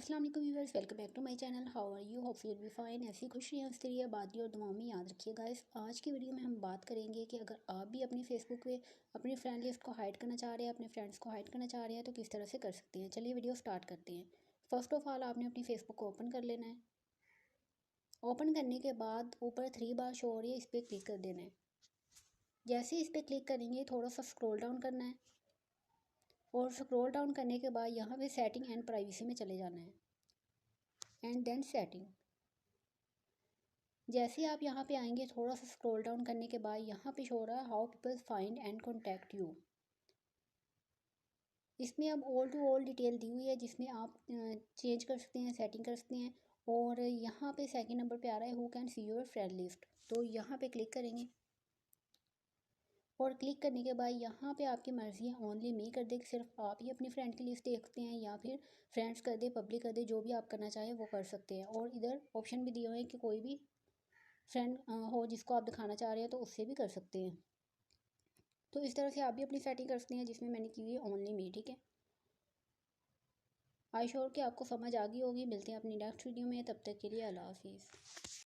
अस्सलाम वालेकुम viewers, welcome back to my channel. How are you? Hope you will be fine. ऐसी खुशियाँ हंसती रहिए, बातें और दुआओं में याद रखिए गाइस। आज की वीडियो में हम बात करेंगे कि अगर आप भी अपनी फेसबुक पे अपनी फ्रेंड लिस्ट को हाइड करना चाह रहे हैं, अपने फ्रेंड्स को हाइड करना चाह रहे हैं, तो किस तरह से कर सकते हैं। चलिए वीडियो स्टार्ट करते हैं। फर्स्ट ऑफ ऑल आपने अपनी फेसबुक को ओपन कर लेना है। ओपन करने के बाद ऊपर 3 बार शो हो रही है, इस पर क्लिक कर देना है। जैसे इस पर क्लिक करेंगे थोड़ा सा स्क्रॉल डाउन करना है और स्क्रॉल डाउन करने के बाद यहाँ पे सेटिंग एंड प्राइवेसी में चले जाना है एंड देन सेटिंग। जैसे आप यहाँ पे आएंगे थोड़ा सा स्क्रॉल डाउन करने के बाद यहाँ पे शो हो रहा है how people find and contact you. इसमें अब ऑल टू ऑल डिटेल दी हुई है जिसमें आप चेंज कर सकते हैं, सेटिंग कर सकते हैं। और यहाँ पे सेकंड नंबर पे आ रहा है who can see your friend list, तो यहाँ पे क्लिक करेंगे और क्लिक करने के बाद यहाँ पे आपकी मर्ज़ी है ओनली मी कर दे, सिर्फ आप ही अपनी फ्रेंड की लिस्ट देखते हैं, या फिर फ्रेंड्स कर दे, पब्लिक कर दे, जो भी आप करना चाहें वो कर सकते हैं। और इधर ऑप्शन भी दिए हुए हैं कि कोई भी फ्रेंड हो जिसको आप दिखाना चाह रहे हैं तो उससे भी कर सकते हैं। तो इस तरह से आप भी अपनी सेटिंग कर सकते हैं जिसमें मैंने की हुई है ओनली मी। ठीक है, आई श्योर कि आपको समझ आ गई होगी। मिलते हैं अपनी नेक्स्ट वीडियो में, तब तक के लिए अल्लाह हाफिज़।